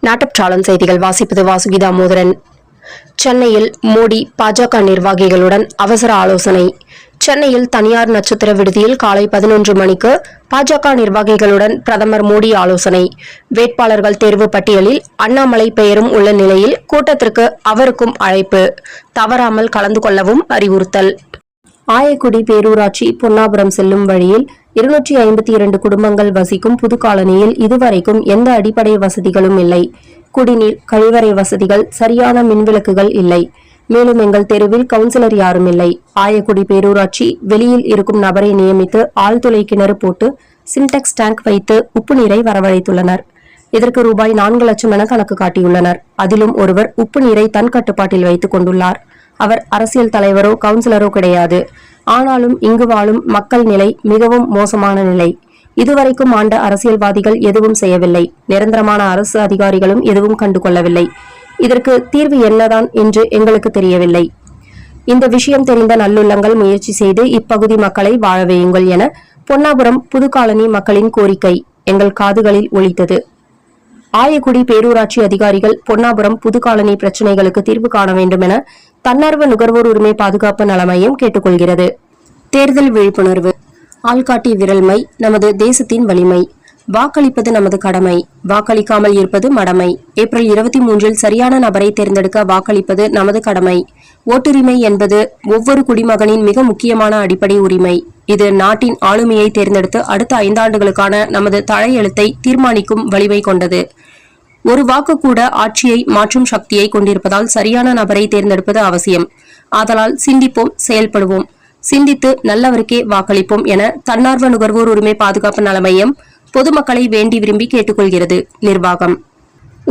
நாட்டுச்சாளன் செய்திகள் வாசிப்பது வாசுகி தாமோதரன். சென்னையில் மோடி பாஜக நிர்வாகிகளுடன் அவசர ஆலோசனை. சென்னையில் தனியார் நட்சத்திர விடுதியில் காலை 11 மணிக்கு பாஜக நிர்வாகிகளுடன் பிரதமர் மோடி ஆலோசனை. வேட்பாளர்கள் தேர்வு பட்டியலில் அண்ணாமலை பெயரும் உள்ள நிலையில் கூட்டத்திற்கு அவருக்கும் அழைப்பு. தவறாமல் கலந்து கொள்ளவும் அறிவுறுத்தல். ஆயக்குடி பேரூராட்சி பொன்னாபுரம் செல்லும் வழியில் 252 குடும்பங்கள் வசிக்கும் புது காலனியில் இதுவரைக்கும் எந்த அடிப்படை வசதிகளும் இல்லை. குடிநீர், கழிவறை வசதிகள், சரியான மின்விளக்குகள் இல்லை. மேலும் எங்கள் தெருவில் கவுன்சிலர் யாரும் இல்லை. ஆயக்குடி பேரூராட்சி வெளியில் இருக்கும் நபரை நியமித்து ஆழ்துளை கிணறு போட்டு சின்டெக்ஸ் டேங்க் வைத்து உப்பு நீரை வரவழைத்துள்ளனர். இதற்கு ரூபாய் 4 லட்சம் என கணக்கு காட்டியுள்ளனர். அதிலும் ஒருவர் உப்பு நீரை தன் கட்டுப்பாட்டில் வைத்துக் கொண்டுள்ளார். அவர் அரசியல் தலைவரோ கவுன்சிலரோ கிடையாது. ஆனாலும் இங்கு வாழும் மக்கள் நிலை மிகவும் மோசமான நிலை. இதுவரைக்கும் ஆண்ட அரசியல்வாதிகள் எதுவும் செய்யவில்லை. நிரந்தரமான அரசு அதிகாரிகளும் எதுவும் கண்டுகொள்ளவில்லை. இதற்கு தீர்வு என்னதான் என்று எங்களுக்கு தெரியவில்லை. இந்த விஷயம் தெரிந்த நல்லுள்ளங்கள் முயற்சி செய்து இப்பகுதி மக்களை வாழ வையுங்கள் என பொன்னாபுரம் புது காலனி மக்களின் கோரிக்கை எங்கள் காதுகளில் ஒலித்தது. ஆயக்குடி பேரூராட்சி அதிகாரிகள் பொன்னாபுரம் புது காலனி பிரச்சினைகளுக்கு தீர்வு காண வேண்டும் என தன்னார்வ நுகர்வோர் உரிமை பாதுகாப்பு நல மையம் கேட்டுக்கொள்கிறது. தேர்தல் விழிப்புணர்வு. ஆள்காட்டி விரல்மை நமது தேசத்தின் வலிமை. வாக்களிப்பது நமது கடமை, வாக்களிக்காமல் இருப்பது மடமை. ஏப்ரல் 23 சரியான நபரை தேர்ந்தெடுக்க வாக்களிப்பது நமது கடமை. ஓட்டுரிமை என்பது ஒவ்வொரு குடிமகனின் மிக முக்கியமான அடிப்படை உரிமை. இது நாட்டின் ஆளுமையை தேர்ந்தெடுத்து அடுத்த 5 ஆண்டுகளுக்கான நமது தலையெழுத்தை தீர்மானிக்கும் வலிமை கொண்டது. ஒரு வாக்கு கூட ஆட்சியை மாற்றும் சக்தியை கொண்டிருப்பதால் சரியான நபரை தேர்ந்தெடுப்பது அவசியம். ஆதலால் சிந்திப்போம், செயல்படுவோம். சிந்தித்து நல்லவருக்கே வாக்களிப்போம் என தன்னார்வ நுகர்வோர் உரிமை பாதுகாப்பு நல மையம் பொதுமக்களை வேண்டி விரும்பி கேட்டுக்கொள்கிறது. நிர்வாகம்.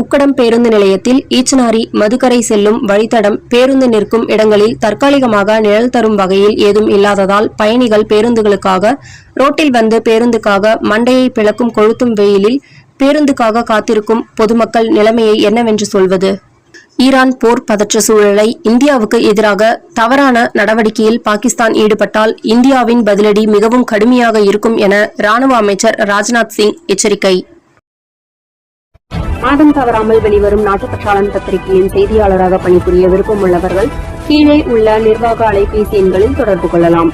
உக்கடம் பேருந்து நிலையத்தில் ஈச்சனாரி மதுக்கரை செல்லும் வழித்தடம் பேருந்து நிற்கும் இடங்களில் தற்காலிகமாக நிழல் தரும் வகையில் ஏதும் இல்லாததால் பயணிகள் பேருந்துகளுக்காக ரோட்டில் வந்து பேருந்துக்காக மண்டையை பிளக்கும் கொளுத்தும் வெயிலில் பேருந்துக்காக காத்திருக்கும் பொதுமக்கள் நிலைமையை என்னவென்று சொல்வது? ஈரான் போர் பதற்ற சூழலை இந்தியாவுக்கு எதிராக தவறான நடவடிக்கையில் பாகிஸ்தான் ஈடுபட்டால் இந்தியாவின் பதிலடி மிகவும் கடுமையாக இருக்கும் என ராணுவ அமைச்சர் ராஜ்நாத் சிங் எச்சரிக்கை. மாதம் தவறாமல் வெளிவரும் நாட்டுப்பற்றாளன் பத்திரிகையின் செய்தியாளராக பணிபுரிய விருப்பம் உள்ளவர்கள் கீழே உள்ள நிர்வாக அலைபேசி எண்களில் தொடர்பு கொள்ளலாம்.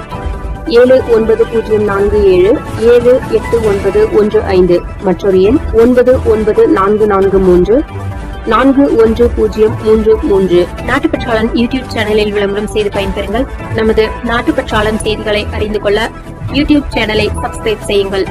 7947789115 மற்றொரு எண் 994434 410033. நாட்டுப்பற்றாளன் யூடியூப் சேனலில் விளம்பரம் செய்து பயன்பெறுங்கள். நமது நாட்டுப்பற்றாளன் செய்திகளை அறிந்து கொள்ள யூடியூப் சேனலை சப்ஸ்கிரைப் செய்யுங்கள்.